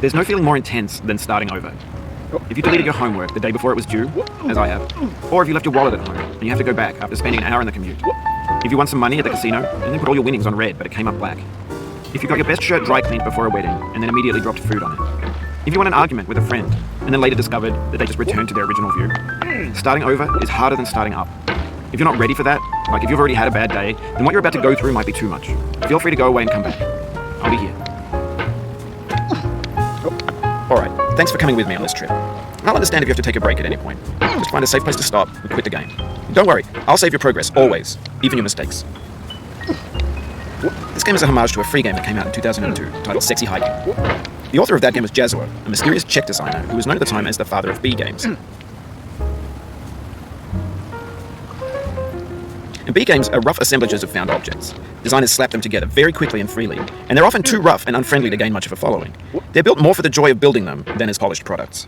There's no feeling more intense than starting over. If you deleted your homework the day before it was due, as I have, or if you left your wallet at home and you have to go back after spending an hour in the commute. If you won some money at the casino and then put all your winnings on red but it came up black. If you got your best shirt dry cleaned before a wedding and then immediately dropped food on it. If you won an argument with a friend and then later discovered that they just returned to their original view. Starting over is harder than starting up. If you're not ready for that, like if you've already had a bad day, then what you're about to go through might be too much. Feel free to go away and come back. I'll be here. Alright, thanks for coming with me on this trip. I'll understand if you have to take a break at any point. Just find a safe place to stop and quit the game. Don't worry, I'll save your progress, always, even your mistakes. This game is a homage to a free game that came out in 2002, titled Sexy Hiking. The author of that game was Jazuo, a mysterious Czech designer who was known at the time as the father of B games. And B games are rough assemblages of found objects. Designers slap them together very quickly and freely, and they're often too rough and unfriendly to gain much of a following. They're built more for the joy of building them than as polished products.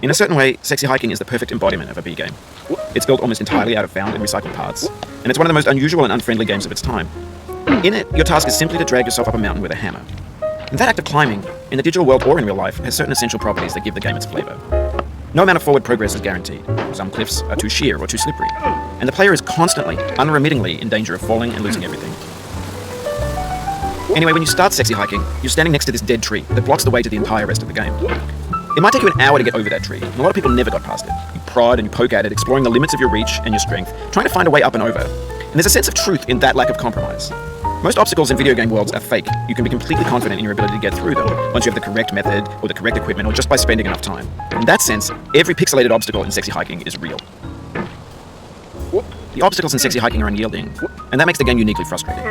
In a certain way, Sexy Hiking is the perfect embodiment of a B game. It's built almost entirely out of found and recycled parts, and it's one of the most unusual and unfriendly games of its time. In it, your task is simply to drag yourself up a mountain with a hammer. And that act of climbing, in the digital world or in real life, has certain essential properties that give the game its flavor. No amount of forward progress is guaranteed. Some cliffs are too sheer or too slippery, and the player is constantly, unremittingly in danger of falling and losing everything. Anyway, when you start Sexy Hiking, you're standing next to this dead tree that blocks the way to the entire rest of the game. It might take you an hour to get over that tree, and a lot of people never got past it. You prod and you poke at it, exploring the limits of your reach and your strength, trying to find a way up and over. And there's a sense of truth in that lack of compromise. Most obstacles in video game worlds are fake. You can be completely confident in your ability to get through them once you have the correct method or the correct equipment or just by spending enough time. In that sense, every pixelated obstacle in Sexy Hiking is real. The obstacles in Sexy Hiking are unyielding, and that makes the game uniquely frustrating.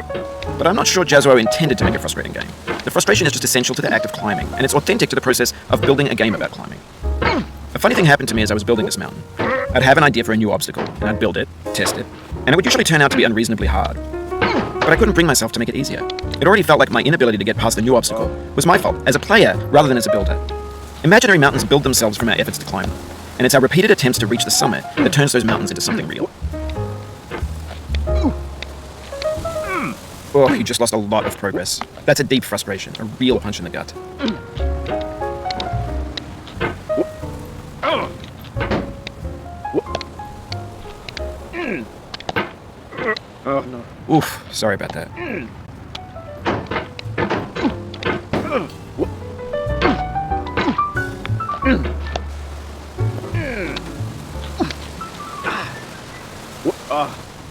But I'm not sure Jazuo intended to make a frustrating game. The frustration is just essential to the act of climbing, and it's authentic to the process of building a game about climbing. A funny thing happened to me as I was building this mountain. I'd have an idea for a new obstacle, and I'd build it, test it, and it would usually turn out to be unreasonably hard. But I couldn't bring myself to make it easier. It already felt like my inability to get past the new obstacle was my fault, as a player rather than as a builder. Imaginary mountains build themselves from our efforts to climb them, and it's our repeated attempts to reach the summit that turns those mountains into something real. Oh, you just lost a lot of progress. That's a deep frustration, a real punch in the gut. Oh, no. Oof, sorry about that.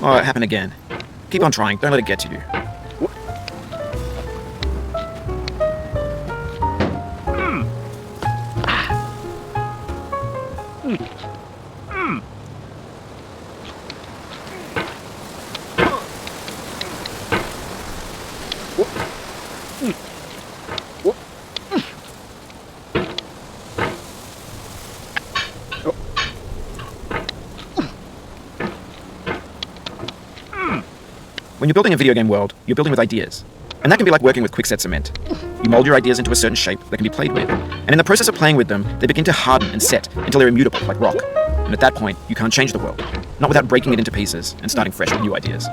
Oh, it happened again. Keep on trying, don't let it get to you. When you're building a video game world, you're building with ideas. And that can be like working with quickset cement. You mold your ideas into a certain shape that can be played with. And in the process of playing with them, they begin to harden and set until they're immutable, like rock. And at that point, you can't change the world. Not without breaking it into pieces and starting fresh with new ideas.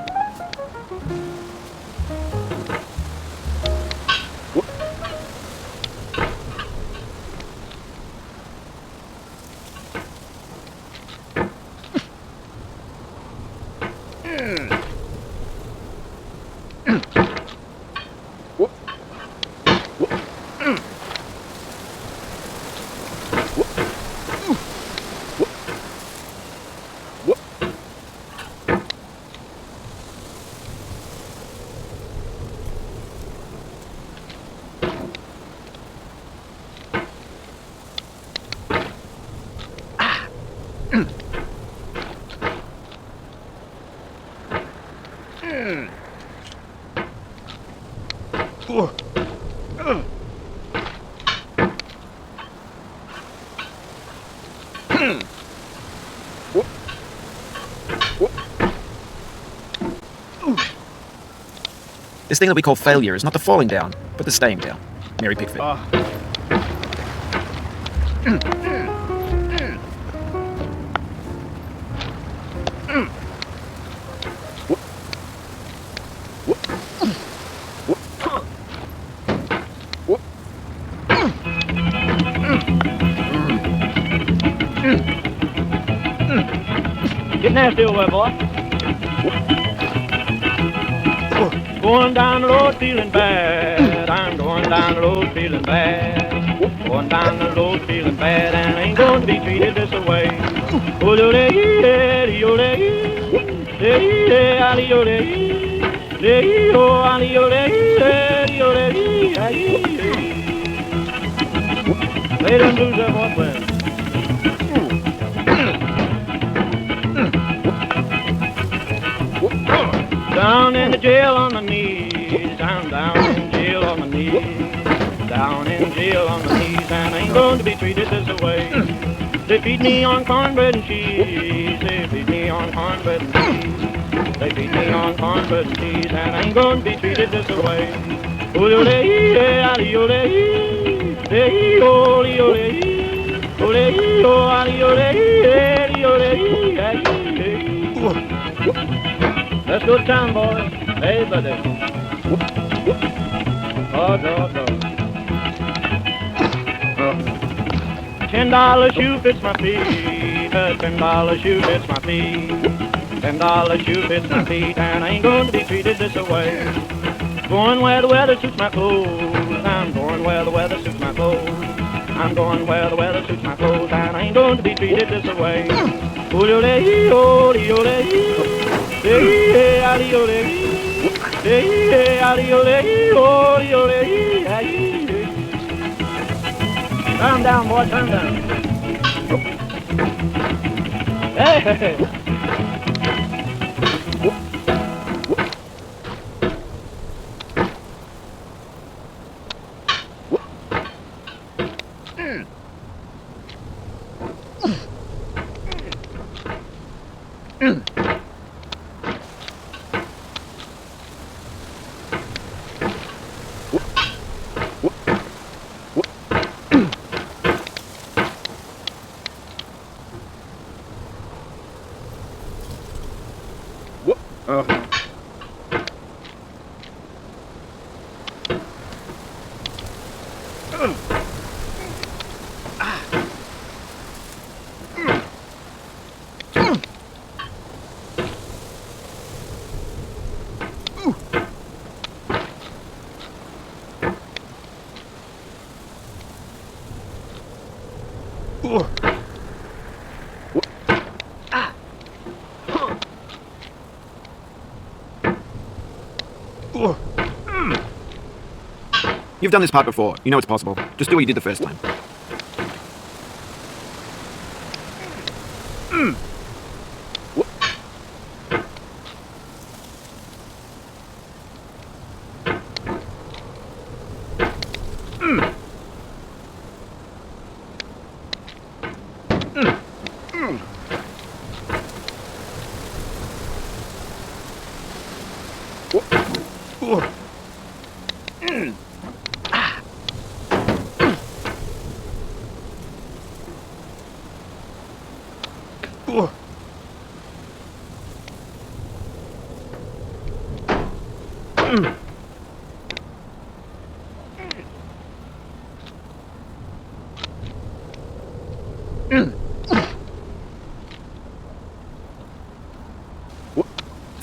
This thing that we call failure is not the falling down, but the staying down. Mary Pickford. Get nasty over there, boy. Going down the road feeling bad. I'm going down the road feeling bad. Going down the road feeling bad, and I ain't going to be treated this way. Play them blues there, boy, play 'em. Down in the jail on my knees, I'm down in jail on my knees, down in jail on my knees, and I ain't going to be treated this way. They feed me on cornbread and cheese, they feed me on cornbread and cheese, they feed me on cornbread and cheese, and I ain't going to be treated this way. Let's go to town, boys. Hey, buddy. Oh, $10 shoe fits my feet. $10 shoe fits my feet. $10 shoe fits my feet, and I ain't going to be treated this way. Going where the weather suits my clothes. I'm going where the weather suits my clothes. I'm going where the weather suits my clothes, and I ain't going to be treated this way. Calm down, boy, calm down. Hey! You've done this part before. You know it's possible. Just do what you did the first time.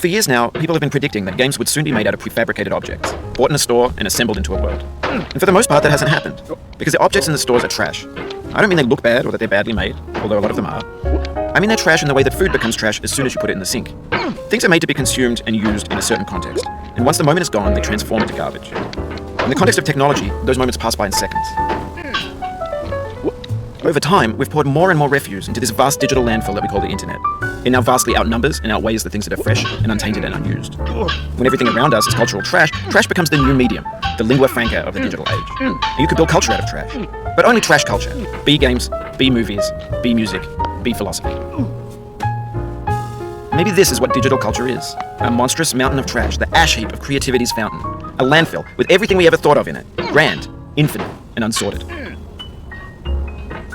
For years now, people have been predicting that games would soon be made out of prefabricated objects, bought in a store and assembled into a world. And for the most part, that hasn't happened, because the objects in the stores are trash. I don't mean they look bad or that they're badly made, although a lot of them are. I mean they're trash in the way that food becomes trash as soon as you put it in the sink. Things are made to be consumed and used in a certain context, and once the moment is gone, they transform into garbage. In the context of technology, those moments pass by in seconds. Over time, we've poured more and more refuse into this vast digital landfill that we call the internet. It now vastly outnumbers and outweighs the things that are fresh and untainted and unused. When everything around us is cultural trash, trash becomes the new medium, the lingua franca of the digital age. And you can build culture out of trash. But only trash culture. Be games, be movies, be music, be philosophy. Maybe this is what digital culture is. A monstrous mountain of trash, the ash heap of creativity's fountain. A landfill with everything we ever thought of in it. Grand, infinite, and unsorted.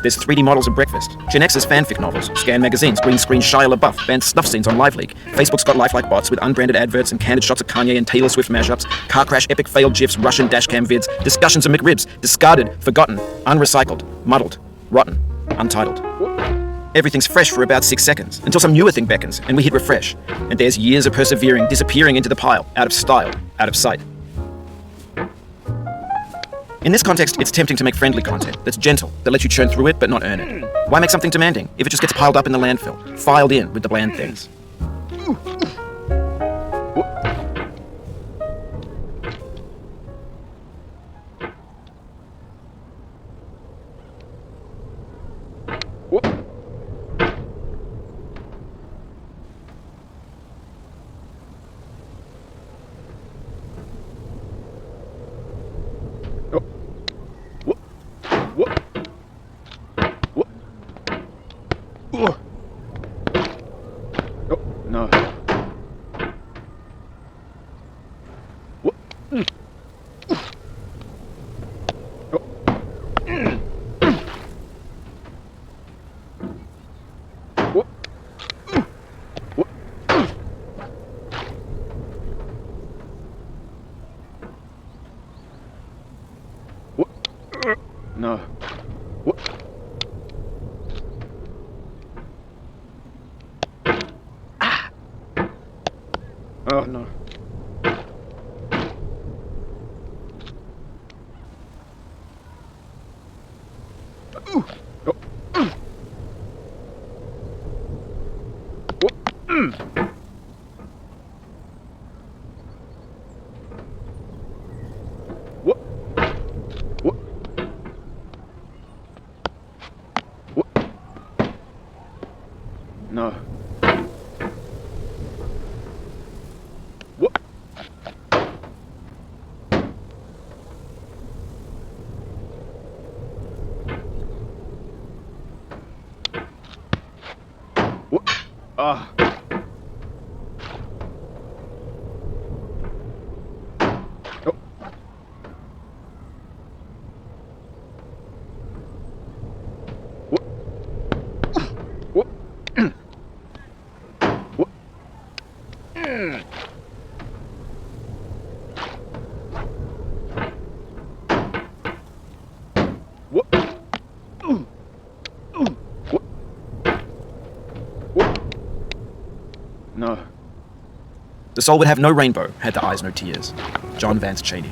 There's 3D models of breakfast, Gen X's fanfic novels, scan magazines, green screen Shia LaBeouf, banned snuff scenes on LiveLeak. Facebook's got lifelike bots with unbranded adverts and candid shots of Kanye and Taylor Swift mashups, car crash epic failed GIFs, Russian dashcam vids, discussions of McRibs, discarded, forgotten, unrecycled, muddled, rotten, untitled. Everything's fresh for about 6 seconds, until some newer thing beckons, and we hit refresh. And there's years of persevering disappearing into the pile, out of style, out of sight. In this context, it's tempting to make friendly content that's gentle, that lets you churn through it but not earn it. Why make something demanding if it just gets piled up in the landfill, filed in with the bland things? No. Oh no. No. Ah. No. The soul would have no rainbow, had the eyes no tears. John Vance Cheney.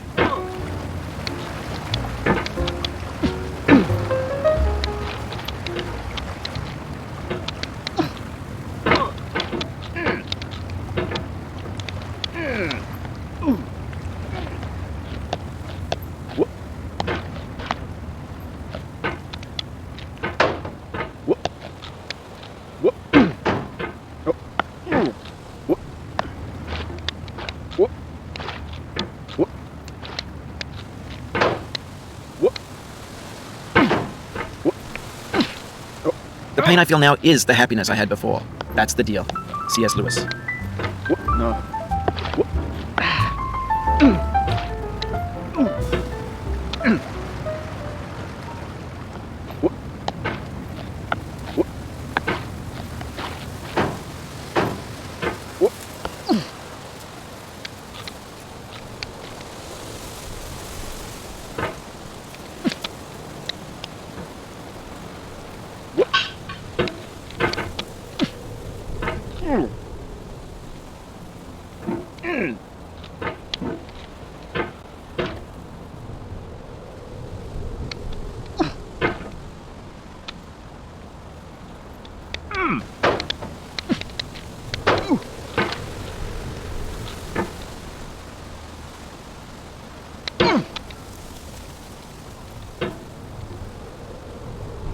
The pain I feel now is the happiness I had before. That's the deal. C.S. Lewis. No.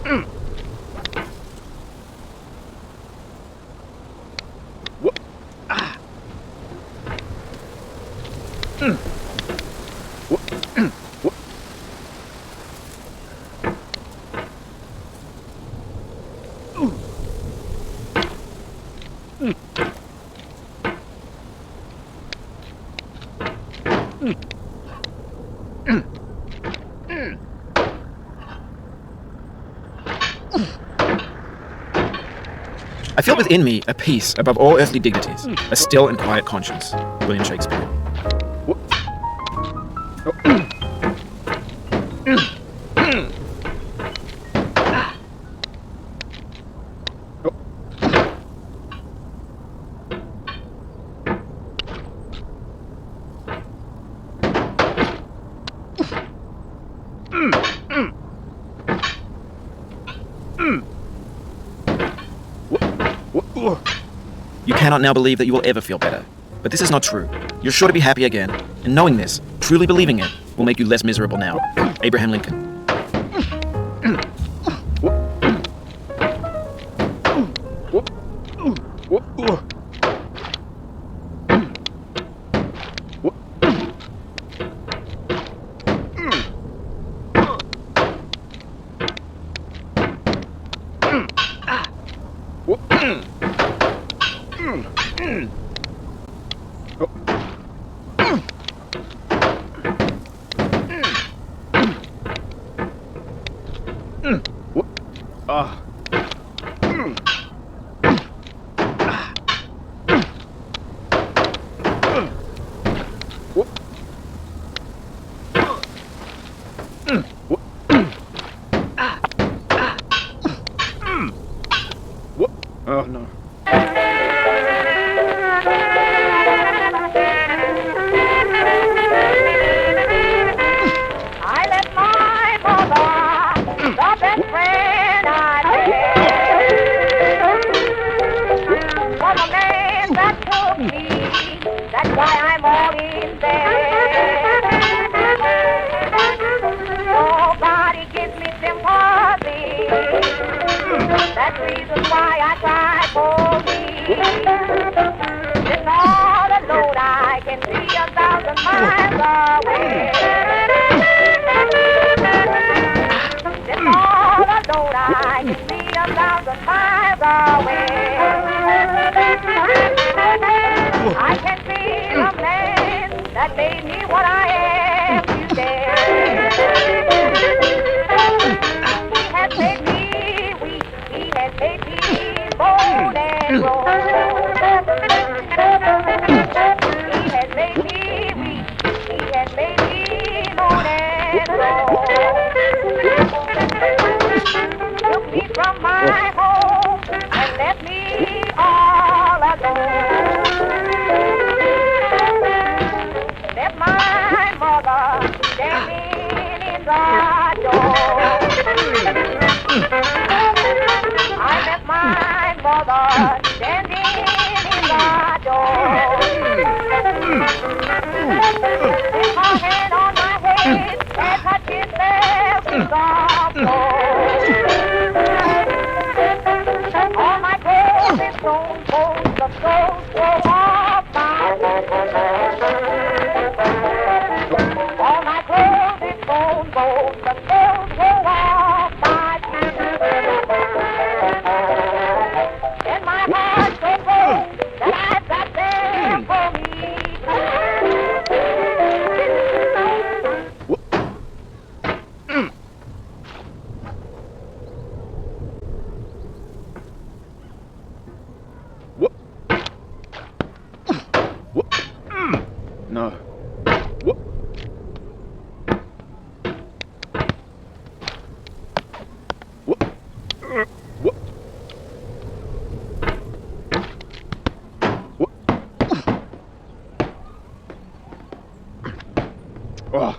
Mm. I feel within me a peace above all earthly dignities, a still and quiet conscience. William Shakespeare. You cannot now believe that you will ever feel better. But this is not true. You're sure to be happy again. And knowing this, truly believing it, will make you less miserable now. Abraham Lincoln. Oh no. I left my mother, the best friend I had. For the man that took me, that's why I'm all in bed. Nobody gives me sympathy. That's the reason why I cry for me. It's all alone, I can see 1,000 miles away. It's all alone, I can see 1,000 miles away. I can see the man that made me what I am today. He has made me weak, he has made me bold and grow. He has made me weak, he has made me moan and grow. Took me from my home and left me all alone. Left my mother standing in the door. I left my mother standing in the door. With her hand on my head as her chin fell to the floor. All my clothes is stone cold, the stones go off my head. All my clothes is stone cold, the stones go off my head. And my heart so cold that I've got them for me. No. Oh.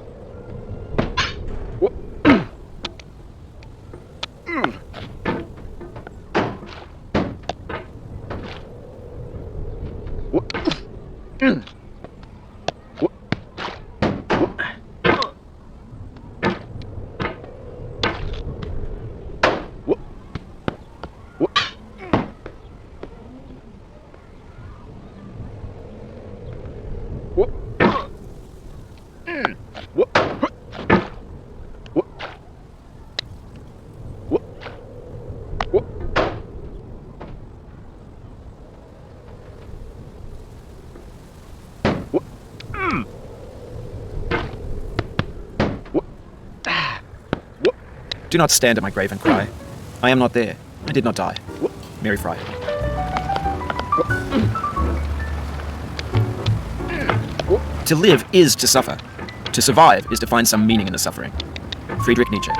Do not stand at my grave and cry. I am not there. I did not die. Mary Fry. To live is to suffer. To survive is to find some meaning in the suffering. Friedrich Nietzsche.